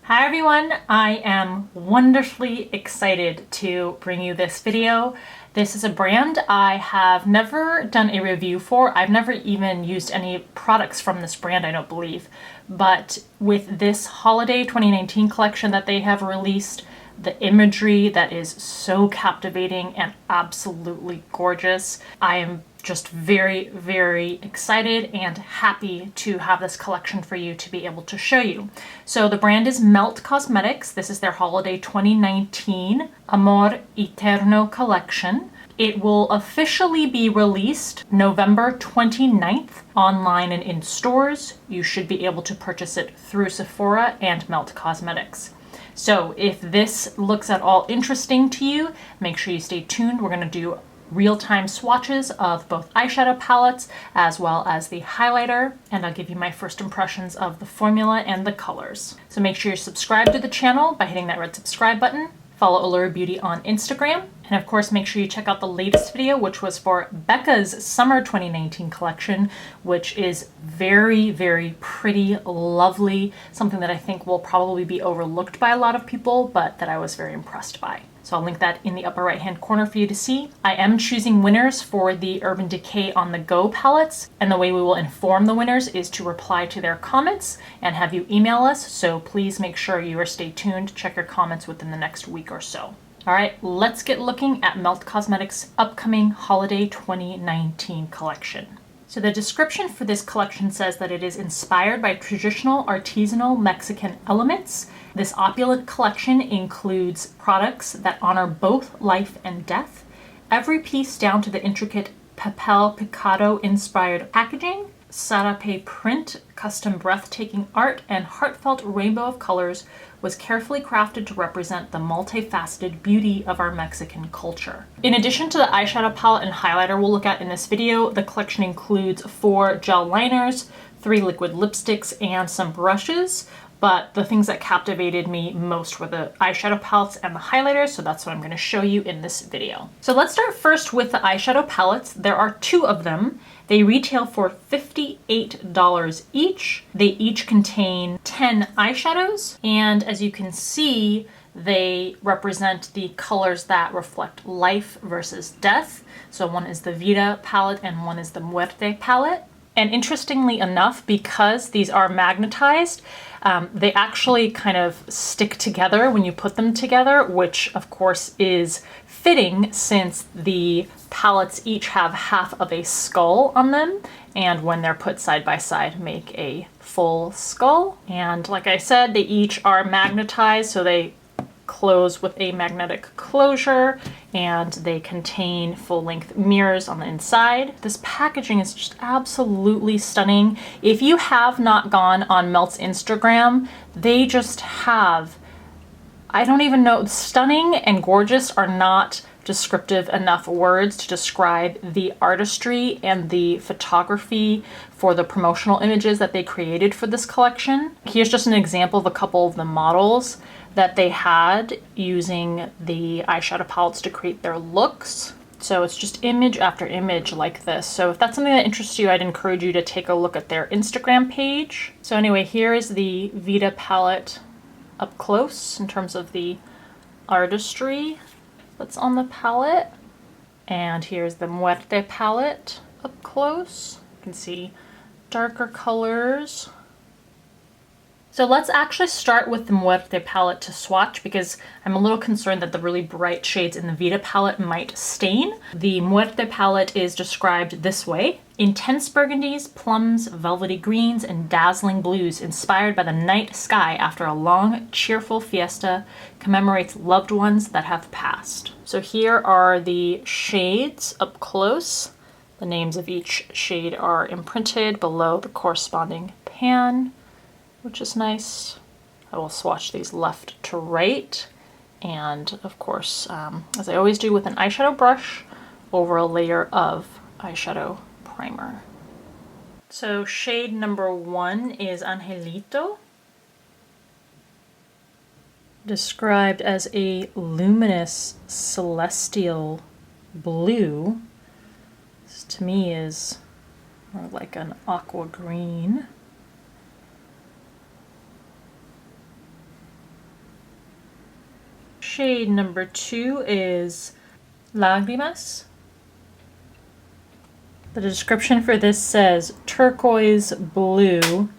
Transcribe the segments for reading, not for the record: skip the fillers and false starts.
Hi everyone, I am wonderfully excited to bring you this video. This is a brand I have never done a review for. I've never even used any products from this brand, I don't believe. But with this holiday 2019 collection that they have released, the imagery that is so captivating and absolutely gorgeous, I am just very, very excited and happy to have this collection for you to be able to show you. So the brand is Melt Cosmetics. This is their holiday 2019 Amor Eterno collection. It will officially be released November 29th online and in stores. You should be able to purchase it through Sephora and Melt Cosmetics. So if this looks at all interesting to you, make sure you stay tuned. We're going to do real-time swatches of both eyeshadow palettes as well as the highlighter, and I'll give you my first impressions of the formula and the colors. So make sure you're subscribed to the channel by hitting that red subscribe button. Follow Allura Beauty on Instagram, and of course make sure you check out the latest video, which was for Becca's Summer 2019 collection, which is very, very pretty, lovely, something that I think will probably be overlooked by a lot of people, but that I was very impressed by. So I'll link that in the upper right hand corner for you to see. I am choosing winners for the Urban Decay On The Go palettes, and the way we will inform the winners is to reply to their comments and have you email us, so please make sure you are stay tuned, check your comments within the next week or so. All right, let's get looking at Melt Cosmetics' upcoming Holiday 2019 collection. So the description for this collection says that it is inspired by traditional artisanal Mexican elements. This opulent collection includes products that honor both life and death, every piece down to the intricate papel picado inspired packaging, sarape print, custom breathtaking art, and heartfelt rainbow of colors was carefully crafted to represent the multifaceted beauty of our Mexican culture. In addition to the eyeshadow palette and highlighter we'll look at in this video, the collection includes 4 gel liners, 3 liquid lipsticks, and some brushes. But the things that captivated me most were the eyeshadow palettes and the highlighters, so that's what I'm going to show you in this video. So let's start first with the eyeshadow palettes. There are 2 of them. They retail for $58 each. They each contain 10 eyeshadows, and as you can see, they represent the colors that reflect life versus death. So one is the Vita palette and one is the Muerte palette. And interestingly enough, because these are magnetized, they actually kind of stick together when you put them together, which of course is fitting since the palettes each have half of a skull on them, and when they're put side by side make a full skull. And like I said, they each are magnetized, so they close with a magnetic closure, and they contain full-length mirrors on the inside. This packaging is just absolutely stunning. If you have not gone on Melt's Instagram, they just have, I don't even know, stunning and gorgeous are not descriptive enough words to describe the artistry and the photography for the promotional images that they created for this collection. Here's just an example of a couple of the models that they had using the eyeshadow palettes to create their looks. So it's just image after image like this. So if that's something that interests you, I'd encourage you to take a look at their Instagram page. So anyway, here is the Vita palette up close in terms of the artistry that's on the palette. And here's the Muerte palette up close. You can see darker colors. So let's actually start with the Muerte palette to swatch, because I'm a little concerned that the really bright shades in the Vita palette might stain. The Muerte palette is described this way: intense burgundies, plums, velvety greens, and dazzling blues inspired by the night sky after a long, cheerful fiesta, commemorates loved ones that have passed. So here are the shades up close. The names of each shade are imprinted below the corresponding pan, which is nice. I will swatch these left to right, and of course, as I always do with an eyeshadow brush, over a layer of eyeshadow primer. So shade number 1 is Angelito, described as a luminous celestial blue. This to me is more like an aqua green. Shade number 2 is Lágrimas. The description for this says turquoise blue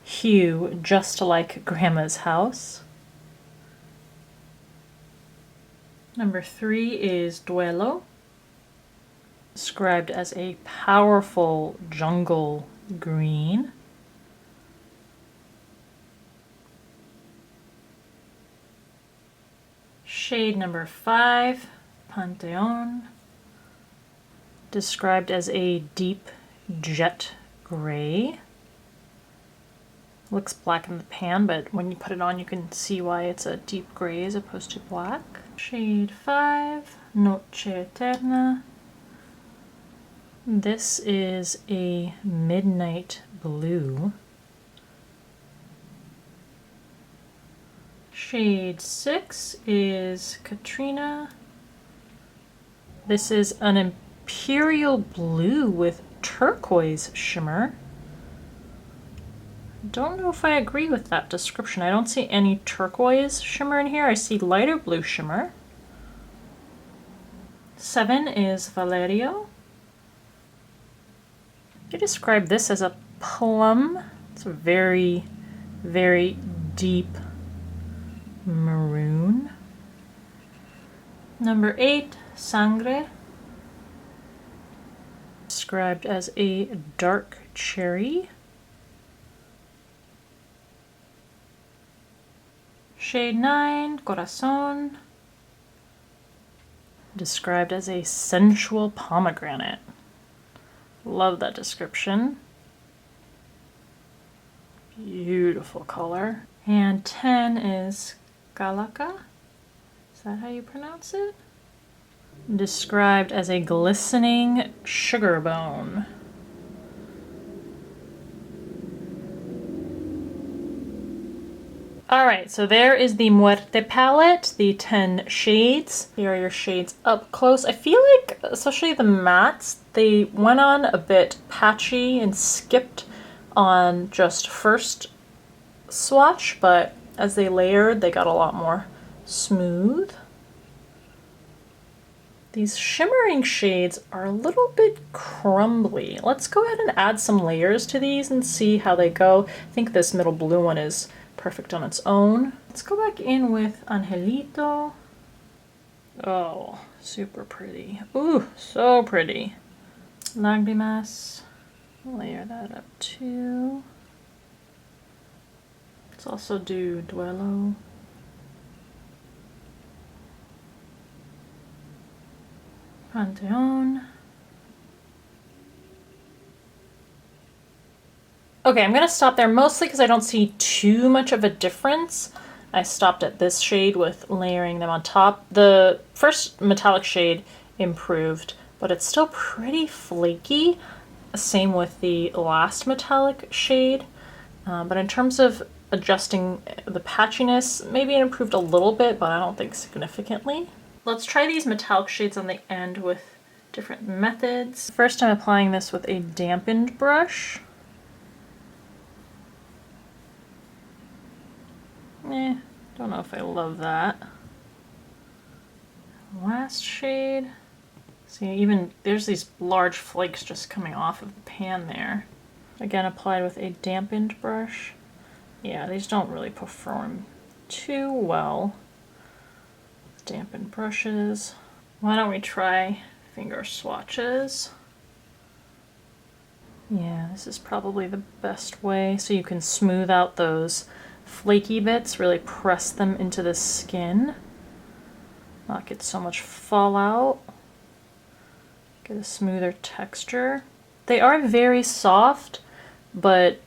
hue, just like Grandma's house. Number 3 is Duelo, described as a powerful jungle green. Shade number 5, Pantheon, described as a deep jet gray. Looks black in the pan, but when you put it on you can see why it's a deep gray as opposed to black. Shade 5, Noche Eterna. This is a midnight blue. Shade 6 is Katrina. This is an imperial blue with turquoise shimmer. Don't know if I agree with that description. I don't see any turquoise shimmer in here. I see lighter blue shimmer. 7 is Valerio. You describe this as a plum. It's a very, very deep maroon. Number 8, Sangre, described as a dark cherry. Shade 9, Corazón, described as a sensual pomegranate. Love that description. Beautiful color. And 10 is Calaca. Is that how you pronounce it? Described as a glistening sugar bone. Alright, so there is the Muerte palette, the 10 shades. Here are your shades up close. I feel like, especially the mattes, they went on a bit patchy and skipped on just first swatch, but as they layered, they got a lot more smooth. These shimmering shades are a little bit crumbly. Let's go ahead and add some layers to these and see how they go. I think this middle blue one is perfect on its own. Let's go back in with Angelito. Oh, super pretty. Ooh, so pretty. Lágrimas. Layer that up too. Let's also do Duelo. Pantheon. Okay, I'm gonna stop there mostly because I don't see too much of a difference. I stopped at this shade with layering them on top. The first metallic shade improved, but it's still pretty flaky. Same with the last metallic shade. But in terms of adjusting the patchiness, maybe it improved a little bit, but I don't think significantly. Let's try these metallic shades on the end with different methods. First, I'm applying this with a dampened brush. Don't know if I love that. Last shade. See, even there's these large flakes just coming off of the pan there. Again, applied with a dampened brush. Yeah, these don't really perform too well. Dampened brushes. Why don't we try finger swatches? Yeah, this is probably the best way, so you can smooth out those flaky bits, really press them into the skin. Not get so much fallout. Get a smoother texture. They are very soft, but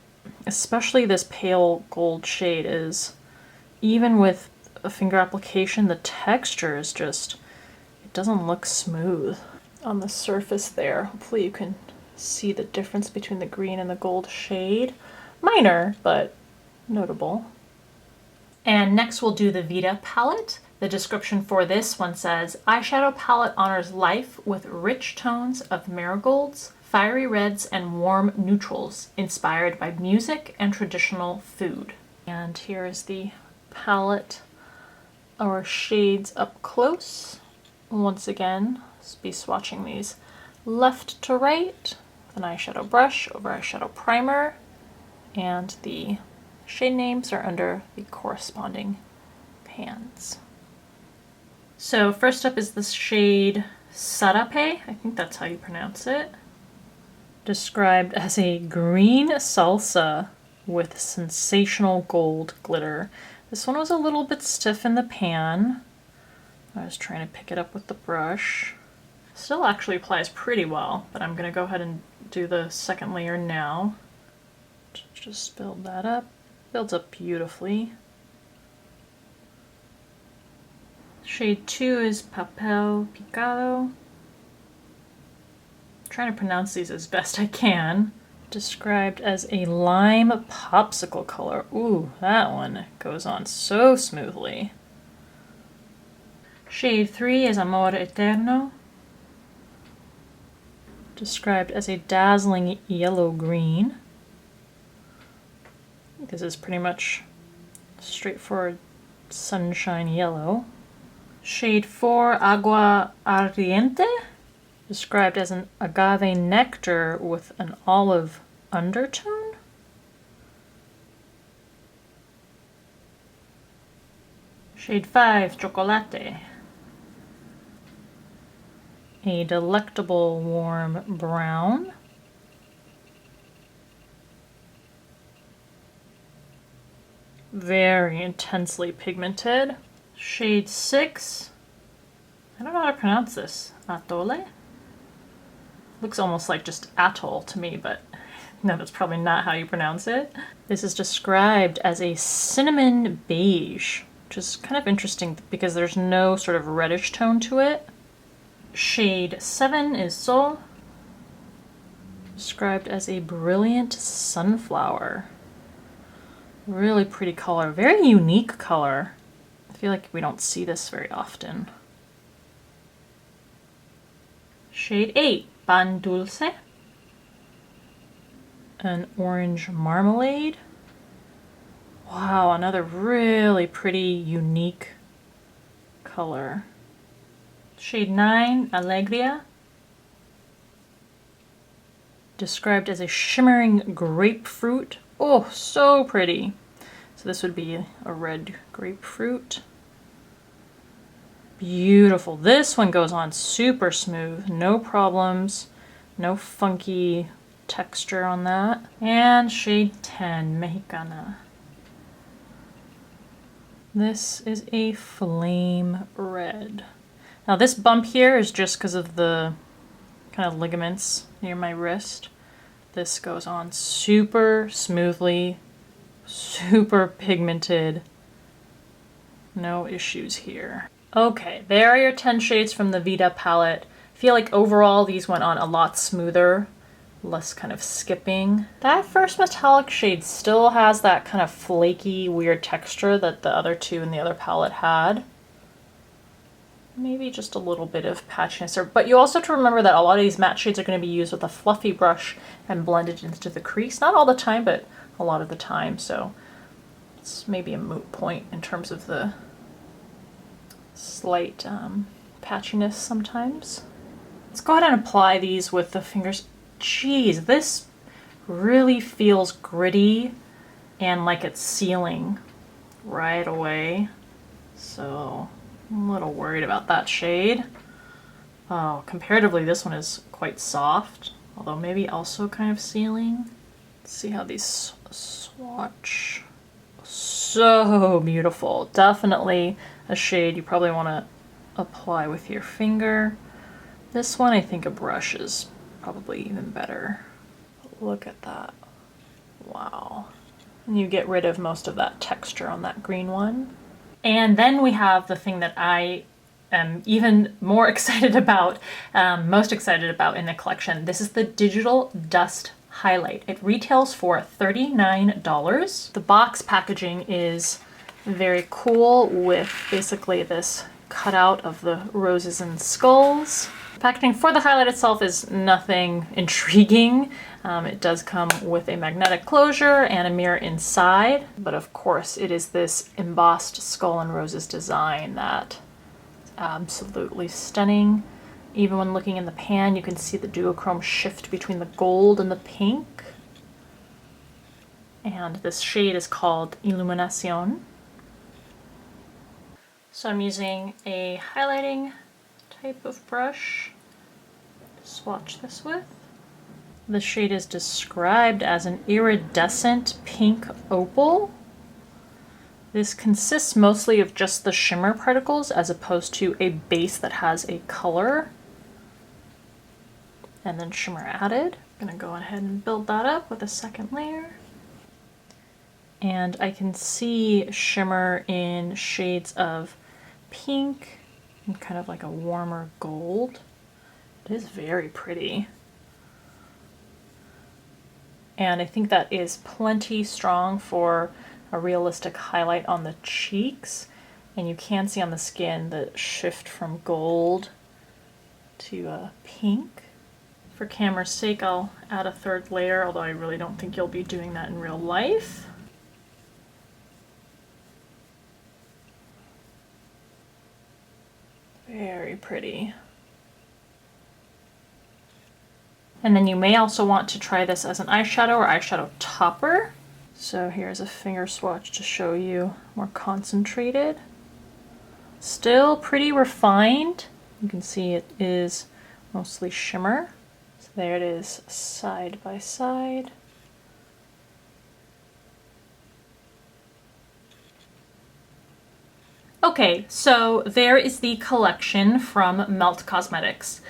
especially this pale gold shade is, even with a finger application, the texture is just, it doesn't look smooth. On the surface there, hopefully you can see the difference between the green and the gold shade. Minor, but notable. And next we'll do the Vita palette. The description for this one says, eyeshadow palette honors life with rich tones of marigolds, fiery reds, and warm neutrals, inspired by music and traditional food. And here is the palette our shades up close. Once again, let's be swatching these left to right, an eyeshadow brush over eyeshadow primer, and the shade names are under the corresponding pans. So first up is the shade Sarape, I think that's how you pronounce it. Described as a green salsa with sensational gold glitter. This one was a little bit stiff in the pan. I was trying to pick it up with the brush. Still actually applies pretty well, but I'm gonna go ahead and do the second layer now. Just build that up. Builds up beautifully. Shade 2 is Papel Picado. I'm trying to pronounce these as best I can. Described as a lime popsicle color. Ooh, that one goes on so smoothly. Shade 3 is Amor Eterno. Described as a dazzling yellow-green. This is pretty much straightforward sunshine yellow. Shade 4, Agua Ardiente, described as an agave nectar with an olive undertone. Shade 5, Chocolate, a delectable warm brown. Very intensely pigmented. Shade 6, I don't know how to pronounce this, Atole? Looks almost like just atoll to me, but no, that's probably not how you pronounce it. This is described as a cinnamon beige, which is kind of interesting because there's no sort of reddish tone to it. Shade 7 is Sol, described as a brilliant sunflower. Really pretty color, very unique color. I feel like we don't see this very often. Shade 8, Pan Dulce, an orange marmalade. Wow, another really pretty, unique color. Shade 9, Alegria, described as a shimmering grapefruit. Oh, so pretty. So this would be a red grapefruit. Beautiful. This one goes on super smooth, no problems, no funky texture on that. And shade 10, Mexicana. This is a flame red. Now this bump here is just because of the kind of ligaments near my wrist. This goes on super smoothly, super pigmented. No issues here. Okay, there are your 10 shades from the Vita palette. I feel like overall these went on a lot smoother, less kind of skipping. That first metallic shade still has that kind of flaky, weird texture that the other two in the other palette had. Maybe just a little bit of patchiness, but you also have to remember that a lot of these matte shades are going to be used with a fluffy brush and blended into the crease. Not all the time, but a lot of the time, so it's maybe a moot point in terms of the slight patchiness sometimes. Let's go ahead and apply these with the fingers. Geez, this really feels gritty and like it's sealing right away, so I'm a little worried about that shade. Oh, comparatively this one is quite soft, although maybe also kind of sealing. Let's see how these swatch. So beautiful. Definitely a shade you probably want to apply with your finger. This one, I think a brush is probably even better. Look at that. Wow. And you get rid of most of that texture on that green one. And then we have the thing that I am even more excited about, most excited about in the collection. This is the Digital Dust Highlight. It retails for $39. The box packaging is very cool with basically this cutout of the roses and skulls. The packaging for the highlight itself is nothing intriguing. It does come with a magnetic closure and a mirror inside, but of course it is this embossed skull and roses design that is absolutely stunning. Even when looking in the pan, you can see the duochrome shift between the gold and the pink. And this shade is called Illuminación. So I'm using a highlighting type of brush to swatch this with. The shade is described as an iridescent pink opal. This consists mostly of just the shimmer particles as opposed to a base that has a color and then shimmer added. I'm gonna go ahead and build that up with a second layer. And I can see shimmer in shades of pink and kind of like a warmer gold. It is very pretty. And I think that is plenty strong for a realistic highlight on the cheeks. And you can see on the skin the shift from gold to pink. For camera's sake, I'll add a third layer, although I really don't think you'll be doing that in real life. Very pretty. And then you may also want to try this as an eyeshadow or eyeshadow topper. So here's a finger swatch to show you more concentrated. Still pretty refined. You can see it is mostly shimmer. So there it is side by side. Okay, so there is the collection from Melt Cosmetics.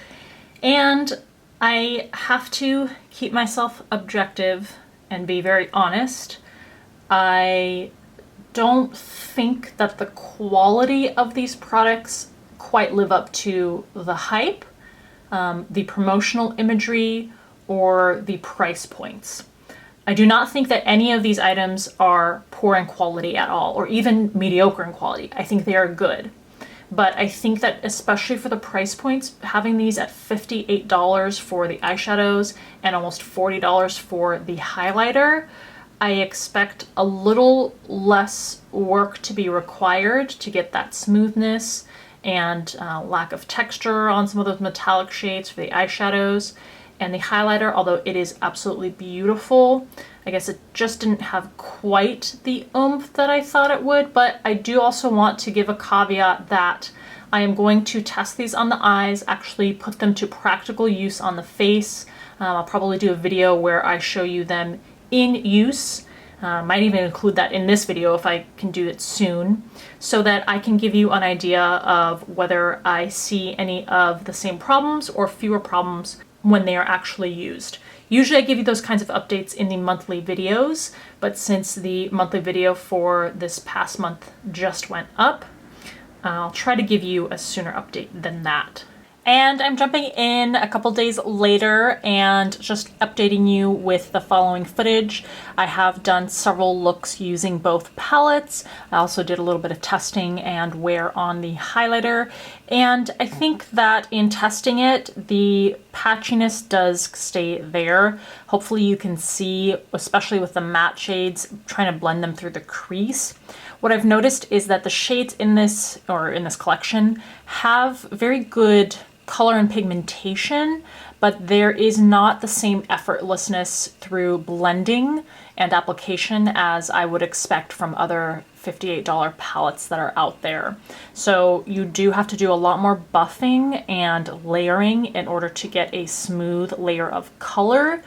And I have to keep myself objective and be very honest. I don't think that the quality of these products quite live up to the hype, the promotional imagery, or the price points. I do not think that any of these items are poor in quality at all, or even mediocre in quality. I think they are good. But I think that especially for the price points, having these at $58 for the eyeshadows and almost $40 for the highlighter, I expect a little less work to be required to get that smoothness and lack of texture on some of those metallic shades for the eyeshadows. And the highlighter, although it is absolutely beautiful, I guess it just didn't have quite the oomph that I thought it would. But I do also want to give a caveat that I am going to test these on the eyes, actually put them to practical use on the face. I'll probably do a video where I show you them in use. Might even include that in this video if I can do it soon, so that I can give you an idea of whether I see any of the same problems or fewer problems when they are actually used. Usually I give you those kinds of updates in the monthly videos, but since the monthly video for this past month just went up, I'll try to give you a sooner update than that. And I'm jumping in a couple days later and just updating you with the following footage. I have done several looks using both palettes. I also did a little bit of testing and wear on the highlighter. And I think that in testing it, the patchiness does stay there. Hopefully you can see, especially with the matte shades, trying to blend them through the crease. What I've noticed is that the shades in this collection have very good color and pigmentation, but there is not the same effortlessness through blending and application as I would expect from other $58 palettes that are out there. So you do have to do a lot more buffing and layering in order to get a smooth layer of color.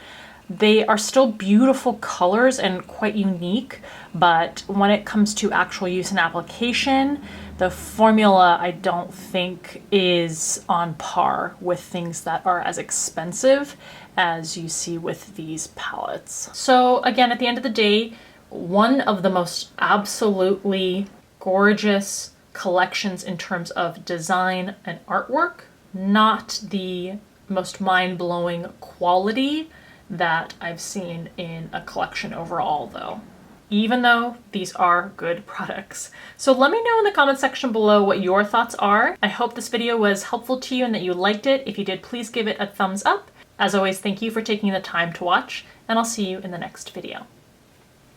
They are still beautiful colors and quite unique, but when it comes to actual use and application, the formula I don't think is on par with things that are as expensive as you see with these palettes. So again, at the end of the day, one of the most absolutely gorgeous collections in terms of design and artwork, not the most mind-blowing quality that I've seen in a collection overall though. even though these are good products. So let me know in the comment section below what your thoughts are. I hope this video was helpful to you and that you liked it. If you did, please give it a thumbs up. As always, thank you for taking the time to watch, and I'll see you in the next video.